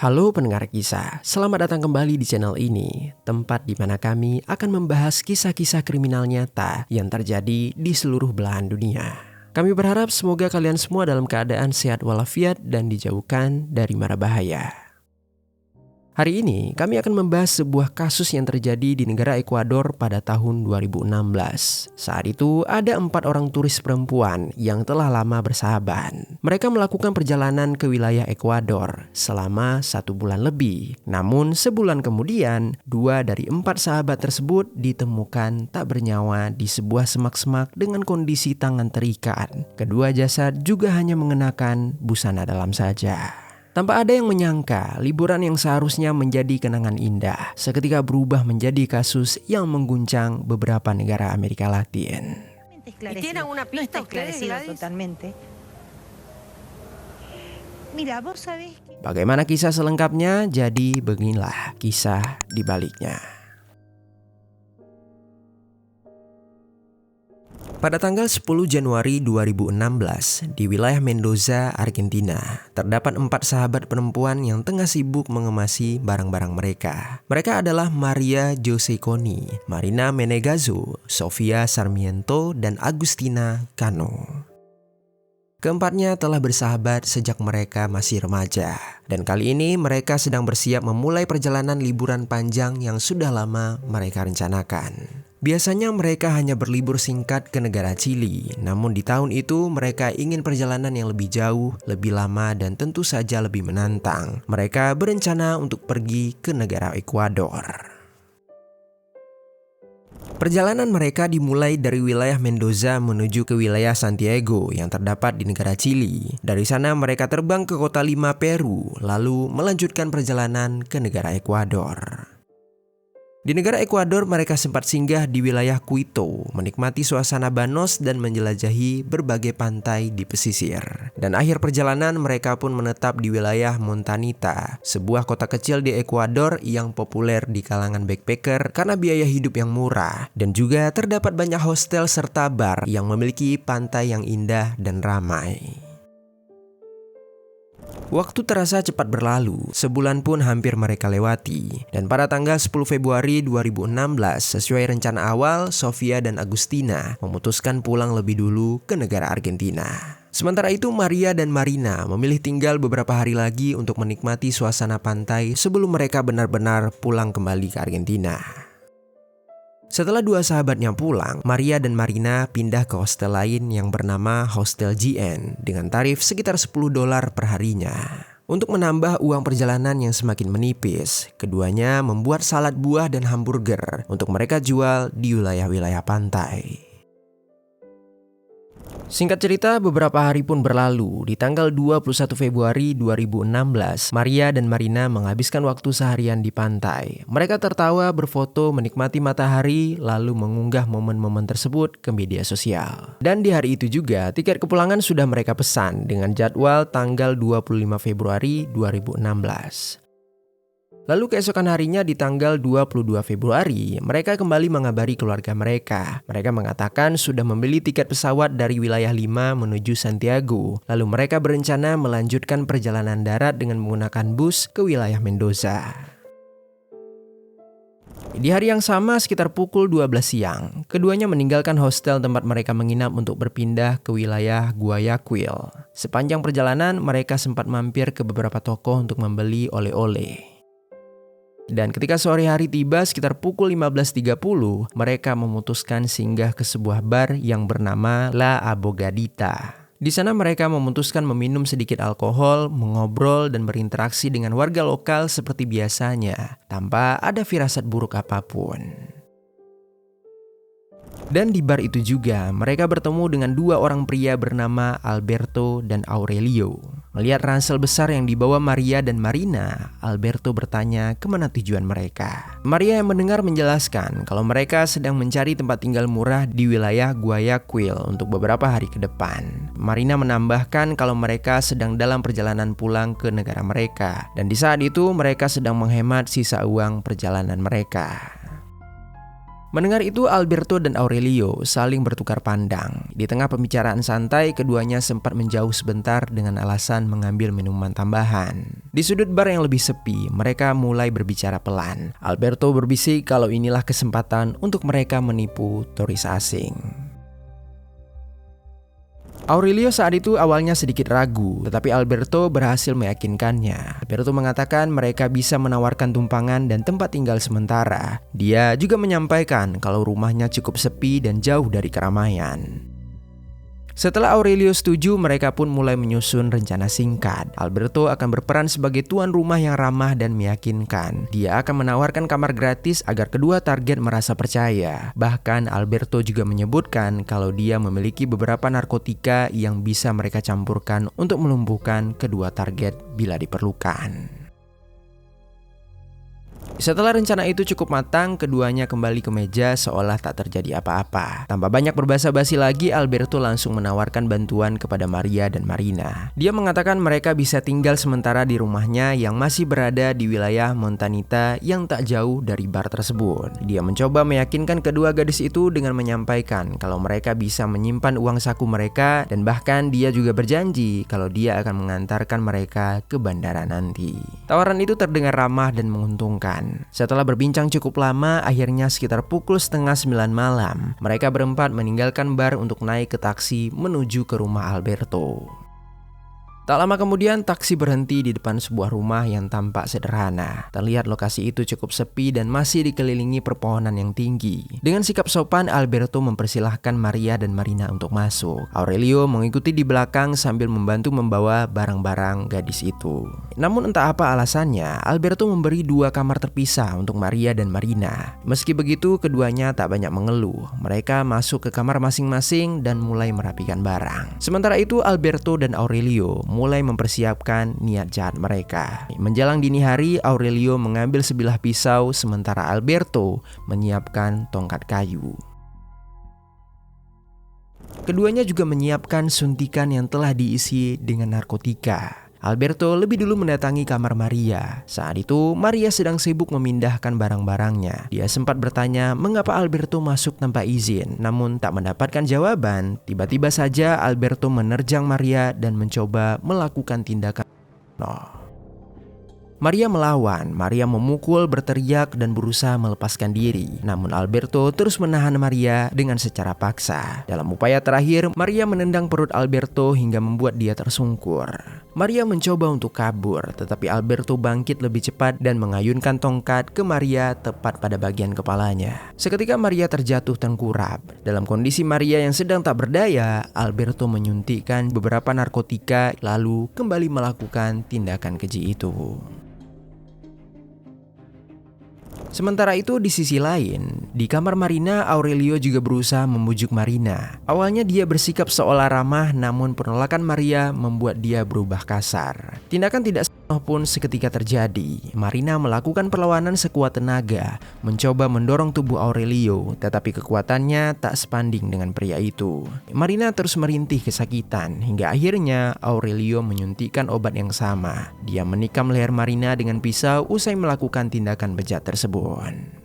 Halo pendengar kisah, selamat datang kembali di channel ini, tempat di mana kami akan membahas kisah-kisah kriminal nyata yang terjadi di seluruh belahan dunia. Kami berharap semoga kalian semua dalam keadaan sehat walafiat dan dijauhkan dari mara bahaya. Hari ini kami akan membahas sebuah kasus yang terjadi di negara Ekuador pada tahun 2016. Saat itu ada 4 orang turis perempuan yang telah lama bersahabat. Mereka melakukan perjalanan ke wilayah Ekuador selama 1 bulan lebih. Namun sebulan kemudian 2 dari 4 sahabat tersebut ditemukan tak bernyawa di sebuah semak-semak dengan kondisi tangan terikat. Kedua jasad juga hanya mengenakan busana dalam saja. Tanpa ada yang menyangka, liburan yang seharusnya menjadi kenangan indah seketika berubah menjadi kasus yang mengguncang beberapa negara Amerika Latin. Bagaimana kisah selengkapnya? Jadi beginilah kisah di baliknya. Pada tanggal 10 Januari 2016, di wilayah Mendoza, Argentina, terdapat 4 sahabat perempuan yang tengah sibuk mengemasi barang-barang mereka. Mereka adalah Maria Jose Coni, Marina Menegazo, Sofia Sarmiento, dan Agustina Cano. Keempatnya telah bersahabat sejak mereka masih remaja. Dan kali ini mereka sedang bersiap memulai perjalanan liburan panjang yang sudah lama mereka rencanakan. Biasanya mereka hanya berlibur singkat ke negara Chili, namun di tahun itu mereka ingin perjalanan yang lebih jauh, lebih lama, dan tentu saja lebih menantang. Mereka berencana untuk pergi ke negara Ekuador. Perjalanan mereka dimulai dari wilayah Mendoza menuju ke wilayah Santiago yang terdapat di negara Chili. Dari sana mereka terbang ke kota Lima, Peru, lalu melanjutkan perjalanan ke negara Ekuador. Di negara Ekuador mereka sempat singgah di wilayah Quito, menikmati suasana Banos dan menjelajahi berbagai pantai di pesisir. Dan akhir perjalanan mereka pun menetap di wilayah Montanita, sebuah kota kecil di Ekuador yang populer di kalangan backpacker karena biaya hidup yang murah. Dan juga terdapat banyak hostel serta bar yang memiliki pantai yang indah dan ramai. Waktu terasa cepat berlalu, sebulan pun hampir mereka lewati. Dan pada tanggal 10 Februari 2016, sesuai rencana awal, Sofia dan Agustina memutuskan pulang lebih dulu ke negara Argentina. Sementara itu Maria dan Marina memilih tinggal beberapa hari lagi untuk menikmati suasana pantai sebelum mereka benar-benar pulang kembali ke Argentina. Setelah 2 sahabatnya pulang, Maria dan Marina pindah ke hostel lain yang bernama Hostel GN dengan tarif sekitar $10 per harinya. Untuk menambah uang perjalanan yang semakin menipis, keduanya membuat salad buah dan hamburger untuk mereka jual di wilayah-wilayah pantai. Singkat cerita, beberapa hari pun berlalu. Di tanggal 21 Februari 2016, Maria dan Marina menghabiskan waktu seharian di pantai. Mereka tertawa, berfoto, menikmati matahari, lalu mengunggah momen-momen tersebut ke media sosial. Dan di hari itu juga, tiket kepulangan sudah mereka pesan dengan jadwal tanggal 25 Februari 2016. Lalu keesokan harinya di tanggal 22 Februari, mereka kembali mengabari keluarga mereka. Mereka mengatakan sudah membeli tiket pesawat dari wilayah Lima menuju Santiago. Lalu mereka berencana melanjutkan perjalanan darat dengan menggunakan bus ke wilayah Mendoza. Di hari yang sama sekitar pukul 12 siang, keduanya meninggalkan hostel tempat mereka menginap untuk berpindah ke wilayah Guayaquil. Sepanjang perjalanan, mereka sempat mampir ke beberapa toko untuk membeli oleh-oleh. Dan ketika sore hari tiba sekitar pukul 15.30, mereka memutuskan singgah ke sebuah bar yang bernama La Abogadita. Di sana mereka memutuskan meminum sedikit alkohol, mengobrol dan berinteraksi dengan warga lokal seperti biasanya, tanpa ada firasat buruk apapun. Dan di bar itu juga, mereka bertemu dengan 2 orang pria bernama Alberto dan Aurelio. Melihat ransel besar yang dibawa Maria dan Marina, Alberto bertanya kemana tujuan mereka. Maria yang mendengar menjelaskan kalau mereka sedang mencari tempat tinggal murah di wilayah Guayaquil untuk beberapa hari ke depan. Marina menambahkan kalau mereka sedang dalam perjalanan pulang ke negara mereka. Dan di saat itu mereka sedang menghemat sisa uang perjalanan mereka. Mendengar itu, Alberto dan Aurelio saling bertukar pandang. Di tengah pembicaraan santai, keduanya sempat menjauh sebentar dengan alasan mengambil minuman tambahan. Di sudut bar yang lebih sepi, mereka mulai berbicara pelan. Alberto berbisik kalau inilah kesempatan untuk mereka menipu turis asing. Aurelio saat itu awalnya sedikit ragu, tetapi Alberto berhasil meyakinkannya. Alberto mengatakan mereka bisa menawarkan tumpangan dan tempat tinggal sementara. Dia juga menyampaikan kalau rumahnya cukup sepi dan jauh dari keramaian. Setelah Aurelio setuju, mereka pun mulai menyusun rencana singkat. Alberto akan berperan sebagai tuan rumah yang ramah dan meyakinkan. Dia akan menawarkan kamar gratis agar kedua target merasa percaya. Bahkan Alberto juga menyebutkan kalau dia memiliki beberapa narkotika yang bisa mereka campurkan untuk melumpuhkan kedua target bila diperlukan. Setelah rencana itu cukup matang, keduanya kembali ke meja seolah tak terjadi apa-apa. Tanpa banyak berbasa-basi lagi, Alberto langsung menawarkan bantuan kepada Maria dan Marina. Dia mengatakan mereka bisa tinggal sementara di rumahnya yang masih berada di wilayah Montanita yang tak jauh dari bar tersebut. Dia mencoba meyakinkan kedua gadis itu dengan menyampaikan kalau mereka bisa menyimpan uang saku mereka, dan bahkan dia juga berjanji kalau dia akan mengantarkan mereka ke bandara nanti. Tawaran itu terdengar ramah dan menguntungkan. Setelah berbincang cukup lama, akhirnya sekitar pukul 8:30 malam, mereka berempat meninggalkan bar untuk naik ke taksi menuju ke rumah Alberto. Tak lama kemudian, taksi berhenti di depan sebuah rumah yang tampak sederhana. Terlihat lokasi itu cukup sepi dan masih dikelilingi perpohonan yang tinggi. Dengan sikap sopan, Alberto mempersilahkan Maria dan Marina untuk masuk. Aurelio mengikuti di belakang sambil membantu membawa barang-barang gadis itu. Namun entah apa alasannya, Alberto memberi 2 kamar terpisah untuk Maria dan Marina. Meski begitu, keduanya tak banyak mengeluh. Mereka masuk ke kamar masing-masing dan mulai merapikan barang. Sementara itu, Alberto dan Aurelio mulai mempersiapkan niat jahat mereka. Menjelang dini hari, Aurelio mengambil sebilah pisau sementara Alberto menyiapkan tongkat kayu. Keduanya juga menyiapkan suntikan yang telah diisi dengan narkotika. Alberto lebih dulu mendatangi kamar Maria. Saat itu, Maria sedang sibuk memindahkan barang-barangnya. Dia sempat bertanya mengapa Alberto masuk tanpa izin, namun tak mendapatkan jawaban. Tiba-tiba saja Alberto menerjang Maria dan mencoba melakukan tindakan. Maria melawan. Maria memukul, berteriak, dan berusaha melepaskan diri. Namun Alberto terus menahan Maria dengan secara paksa. Dalam upaya terakhir, Maria menendang perut Alberto hingga membuat dia tersungkur. Maria mencoba untuk kabur, tetapi Alberto bangkit lebih cepat dan mengayunkan tongkat ke Maria tepat pada bagian kepalanya. Seketika Maria terjatuh tengkurap. Dalam kondisi Maria yang sedang tak berdaya, Alberto menyuntikkan beberapa narkotika lalu kembali melakukan tindakan keji itu. Sementara itu di sisi lain, di kamar Marina, Aurelio juga berusaha membujuk Marina. Awalnya dia bersikap seolah ramah, namun penolakan Maria membuat dia berubah kasar. Tindakan tidak senonoh pun seketika terjadi. Marina melakukan perlawanan sekuat tenaga, mencoba mendorong tubuh Aurelio, tetapi kekuatannya tak sebanding dengan pria itu. Marina terus merintih kesakitan, hingga akhirnya Aurelio menyuntikkan obat yang sama. Dia menikam leher Marina dengan pisau usai melakukan tindakan bejat tersebut.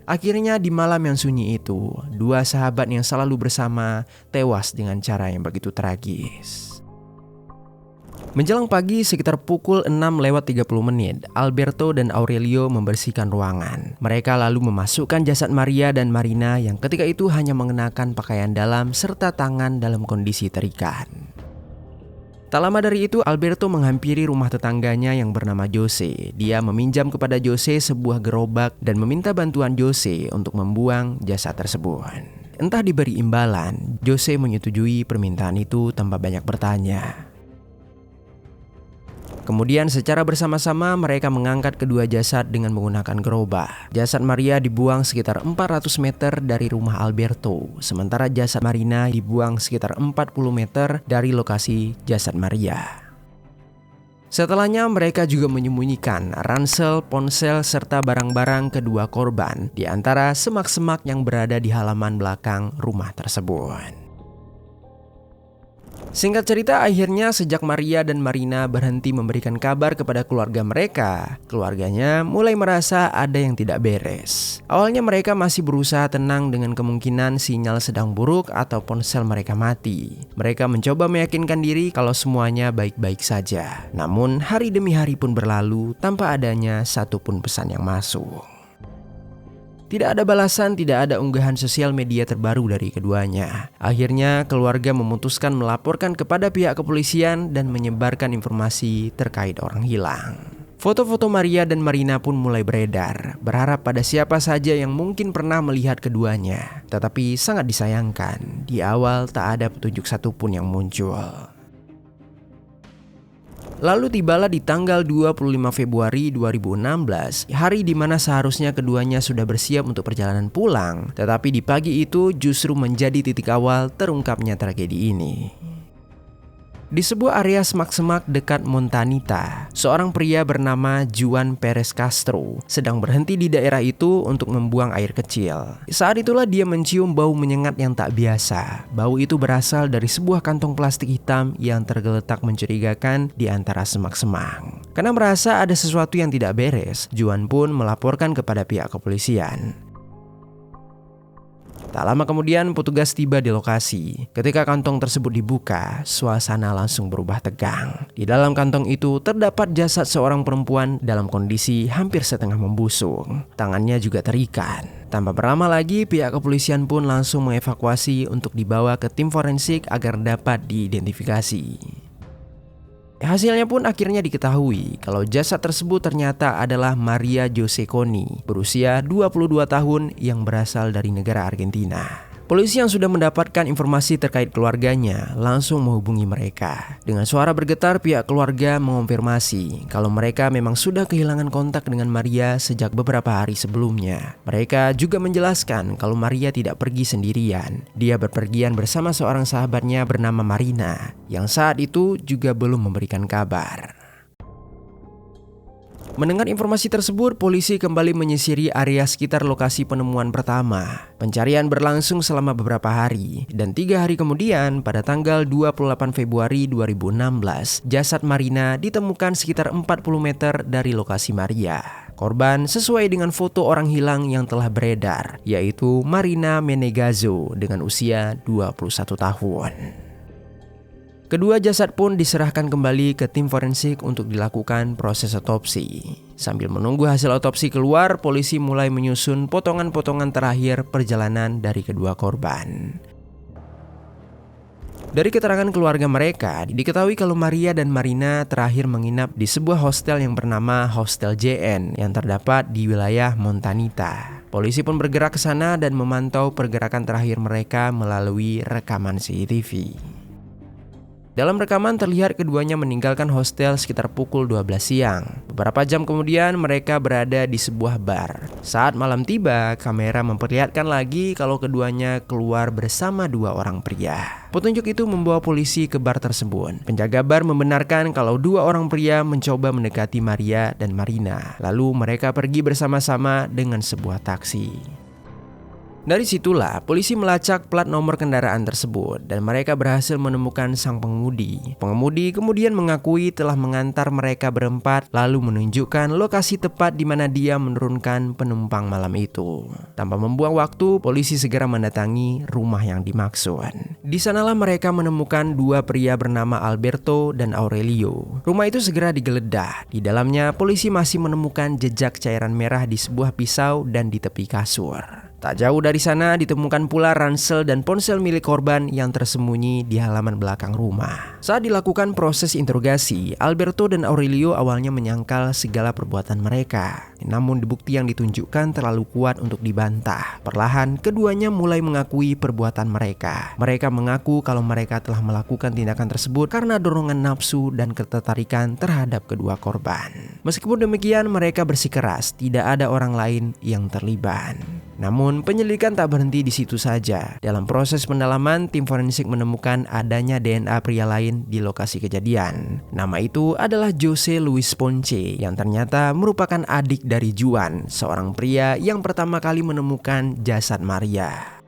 Akhirnya di malam yang sunyi itu, 2 sahabat yang selalu bersama tewas dengan cara yang begitu tragis. Menjelang pagi sekitar pukul 6:30, Alberto dan Aurelio membersihkan ruangan. Mereka lalu memasukkan jasad Maria dan Marina yang ketika itu hanya mengenakan pakaian dalam serta tangan dalam kondisi terikat. Tak lama dari itu, Alberto menghampiri rumah tetangganya yang bernama Jose. Dia meminjam kepada Jose sebuah gerobak dan meminta bantuan Jose untuk membuang jasad tersebut. Entah diberi imbalan, Jose menyetujui permintaan itu tanpa banyak bertanya. Kemudian secara bersama-sama mereka mengangkat kedua jasad dengan menggunakan gerobak. Jasad Maria dibuang sekitar 400 meter dari rumah Alberto, sementara jasad Marina dibuang sekitar 40 meter dari lokasi jasad Maria. Setelahnya mereka juga menyembunyikan ransel, ponsel, serta barang-barang kedua korban di antara semak-semak yang berada di halaman belakang rumah tersebut. Singkat cerita, akhirnya sejak Maria dan Marina berhenti memberikan kabar kepada keluarga mereka, keluarganya mulai merasa ada yang tidak beres. Awalnya mereka masih berusaha tenang dengan kemungkinan sinyal sedang buruk atau ponsel mereka mati. Mereka mencoba meyakinkan diri kalau semuanya baik-baik saja. Namun hari demi hari pun berlalu tanpa adanya satupun pesan yang masuk. Tidak ada balasan, tidak ada unggahan sosial media terbaru dari keduanya. Akhirnya keluarga memutuskan melaporkan kepada pihak kepolisian dan menyebarkan informasi terkait orang hilang. Foto-foto Maria dan Marina pun mulai beredar, berharap pada siapa saja yang mungkin pernah melihat keduanya. Tetapi sangat disayangkan, di awal tak ada petunjuk satupun yang muncul. Lalu tibalah di tanggal 25 Februari 2016, hari di mana seharusnya keduanya sudah bersiap untuk perjalanan pulang. Tetapi di pagi itu justru menjadi titik awal terungkapnya tragedi ini. Di sebuah area semak-semak dekat Montanita, seorang pria bernama Juan Perez Castro sedang berhenti di daerah itu untuk membuang air kecil. Saat itulah dia mencium bau menyengat yang tak biasa. Bau itu berasal dari sebuah kantong plastik hitam yang tergeletak mencurigakan di antara semak-semak. Karena merasa ada sesuatu yang tidak beres, Juan pun melaporkan kepada pihak kepolisian. Tak lama kemudian petugas tiba di lokasi. Ketika kantong tersebut dibuka, suasana langsung berubah tegang. Di dalam kantong itu terdapat jasad seorang perempuan dalam kondisi hampir setengah membusuk. Tangannya juga terikat. Tanpa berlama lagi, pihak kepolisian pun langsung mengevakuasi untuk dibawa ke tim forensik agar dapat diidentifikasi. Hasilnya pun akhirnya diketahui kalau jasad tersebut ternyata adalah Maria Jose Coni, berusia 22 tahun yang berasal dari negara Argentina. Polisi yang sudah mendapatkan informasi terkait keluarganya langsung menghubungi mereka. Dengan suara bergetar, pihak keluarga mengonfirmasi kalau mereka memang sudah kehilangan kontak dengan Maria sejak beberapa hari sebelumnya. Mereka juga menjelaskan kalau Maria tidak pergi sendirian. Dia berpergian bersama seorang sahabatnya bernama Marina, yang saat itu juga belum memberikan kabar. Mendengar informasi tersebut, polisi kembali menyisiri area sekitar lokasi penemuan pertama. Pencarian berlangsung selama beberapa hari, dan 3 hari kemudian, pada tanggal 28 Februari 2016, jasad Marina ditemukan sekitar 40 meter dari lokasi Maria. Korban sesuai dengan foto orang hilang yang telah beredar, yaitu Marina Menegazo dengan usia 21 tahun. Kedua jasad pun diserahkan kembali ke tim forensik untuk dilakukan proses otopsi. Sambil menunggu hasil otopsi keluar, polisi mulai menyusun potongan-potongan terakhir perjalanan dari kedua korban. Dari keterangan keluarga mereka, diketahui kalau Maria dan Marina terakhir menginap di sebuah hostel yang bernama Hostel JN yang terdapat di wilayah Montanita. Polisi pun bergerak ke sana dan memantau pergerakan terakhir mereka melalui rekaman CCTV. Dalam rekaman terlihat keduanya meninggalkan hostel sekitar pukul 12 siang. Beberapa jam kemudian mereka berada di sebuah bar. Saat malam tiba, kamera memperlihatkan lagi kalau keduanya keluar bersama 2 orang pria. Petunjuk itu membawa polisi ke bar tersebut. Penjaga bar membenarkan kalau 2 orang pria mencoba mendekati Maria dan Marina. Lalu mereka pergi bersama-sama dengan sebuah taksi. Dari situlah polisi melacak plat nomor kendaraan tersebut dan mereka berhasil menemukan sang pengemudi. Pengemudi kemudian mengakui telah mengantar mereka berempat lalu menunjukkan lokasi tepat di mana dia menurunkan penumpang malam itu. Tanpa membuang waktu, polisi segera mendatangi rumah yang dimaksud. Di sanalah mereka menemukan 2 pria bernama Alberto dan Aurelio. Rumah itu segera digeledah. Di dalamnya polisi masih menemukan jejak cairan merah di sebuah pisau dan di tepi kasur. Tak jauh dari sana ditemukan pula ransel dan ponsel milik korban yang tersembunyi di halaman belakang rumah. Saat dilakukan proses interogasi, Alberto dan Aurelio awalnya menyangkal segala perbuatan mereka. Namun bukti yang ditunjukkan terlalu kuat untuk dibantah. Perlahan keduanya mulai mengakui perbuatan mereka. Mereka mengaku kalau mereka telah melakukan tindakan tersebut karena dorongan nafsu dan ketertarikan terhadap kedua korban. Meskipun demikian, mereka bersikeras tidak ada orang lain yang terlibat. Namun penyelidikan tak berhenti di situ saja. Dalam proses pendalaman, tim forensik menemukan adanya DNA pria lain di lokasi kejadian. Nama itu adalah Jose Luis Ponce yang ternyata merupakan adik dari Juan, seorang pria yang pertama kali menemukan jasad Maria.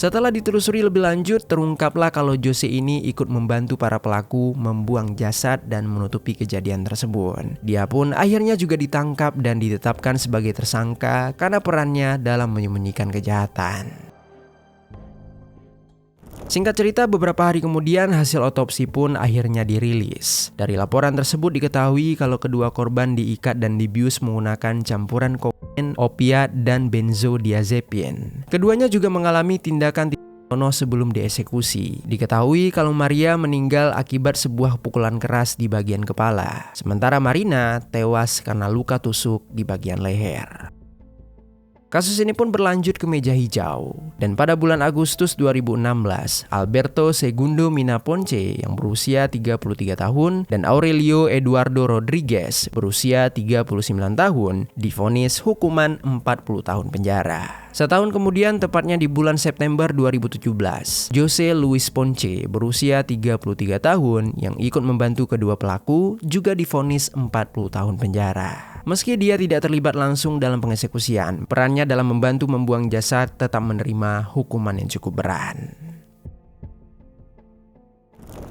Setelah ditelusuri lebih lanjut, terungkaplah kalau Jose ini ikut membantu para pelaku membuang jasad dan menutupi kejadian tersebut. Dia pun akhirnya juga ditangkap dan ditetapkan sebagai tersangka karena perannya dalam menyembunyikan kejahatan. Singkat cerita, beberapa hari kemudian hasil otopsi pun akhirnya dirilis. Dari laporan tersebut diketahui kalau kedua korban diikat dan dibius menggunakan campuran kokain, opiat, dan benzodiazepin. Keduanya juga mengalami tindakan tidak sebelum dieksekusi. Diketahui kalau Maria meninggal akibat sebuah pukulan keras di bagian kepala, sementara Marina tewas karena luka tusuk di bagian leher. Kasus ini pun berlanjut ke meja hijau, dan pada bulan Agustus 2016, Alberto Segundo Mina Ponce yang berusia 33 tahun dan Aurelio Eduardo Rodriguez berusia 39 tahun divonis hukuman 40 tahun penjara. Setahun kemudian, tepatnya di bulan September 2017, Jose Luis Ponce berusia 33 tahun yang ikut membantu kedua pelaku juga divonis 40 tahun penjara. Meski dia tidak terlibat langsung dalam pengeksekusian, perannya dalam membantu membuang jasad tetap menerima hukuman yang cukup berat.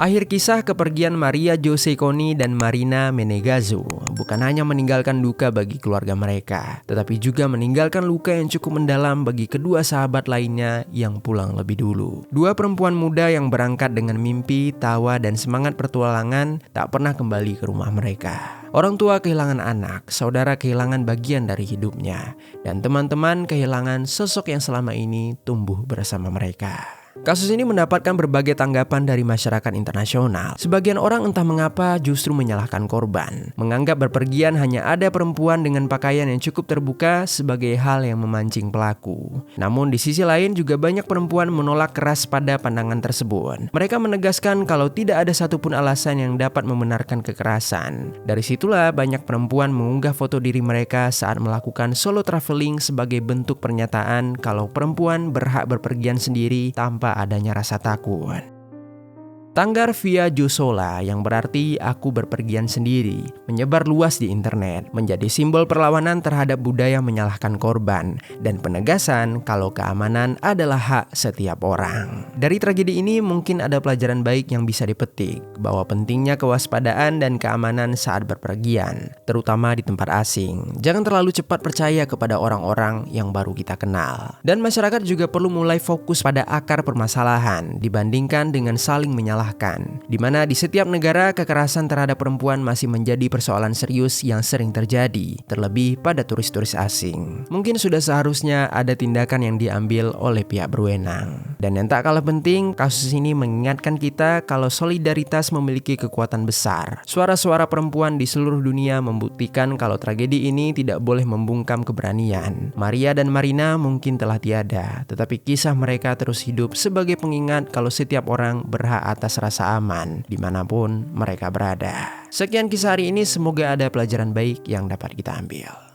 Akhir kisah kepergian Maria Jose Coni dan Marina Menegazo bukan hanya meninggalkan duka bagi keluarga mereka, tetapi juga meninggalkan luka yang cukup mendalam bagi kedua sahabat lainnya yang pulang lebih dulu. Dua perempuan muda yang berangkat dengan mimpi, tawa, dan semangat pertualangan tak pernah kembali ke rumah mereka. Orang tua kehilangan anak, saudara kehilangan bagian dari hidupnya, dan teman-teman kehilangan sosok yang selama ini tumbuh bersama mereka. Kasus ini mendapatkan berbagai tanggapan dari masyarakat internasional. Sebagian orang entah mengapa justru menyalahkan korban, menganggap berpergian hanya ada perempuan dengan pakaian yang cukup terbuka sebagai hal yang memancing pelaku. Namun di sisi lain juga banyak perempuan menolak keras pada pandangan tersebut. Mereka menegaskan kalau tidak ada satupun alasan yang dapat membenarkan kekerasan. Dari situlah banyak perempuan mengunggah foto diri mereka saat melakukan solo traveling sebagai bentuk pernyataan kalau perempuan berhak berpergian sendiri tanpa adanya rasa takut. Tanggar Via Jusola yang berarti aku berpergian sendiri menyebar luas di internet, menjadi simbol perlawanan terhadap budaya menyalahkan korban dan penegasan kalau keamanan adalah hak setiap orang. Dari tragedi ini mungkin ada pelajaran baik yang bisa dipetik, bahwa pentingnya kewaspadaan dan keamanan saat berpergian, terutama di tempat asing. Jangan terlalu cepat percaya kepada orang-orang yang baru kita kenal. Dan masyarakat juga perlu mulai fokus pada akar permasalahan dibandingkan dengan saling menyalahkan, di mana di setiap negara kekerasan terhadap perempuan masih menjadi persoalan serius yang sering terjadi, terlebih pada turis-turis asing. Mungkin sudah seharusnya ada tindakan yang diambil oleh pihak berwenang. Dan yang tak kalah penting, kasus ini mengingatkan kita kalau solidaritas memiliki kekuatan besar. Suara-suara perempuan di seluruh dunia membuktikan kalau tragedi ini tidak boleh membungkam keberanian. Maria dan Marina mungkin telah tiada, tetapi kisah mereka terus hidup sebagai pengingat kalau setiap orang berhak atas rasa aman dimanapun mereka berada. Sekian kisah hari ini, semoga ada pelajaran baik yang dapat kita ambil.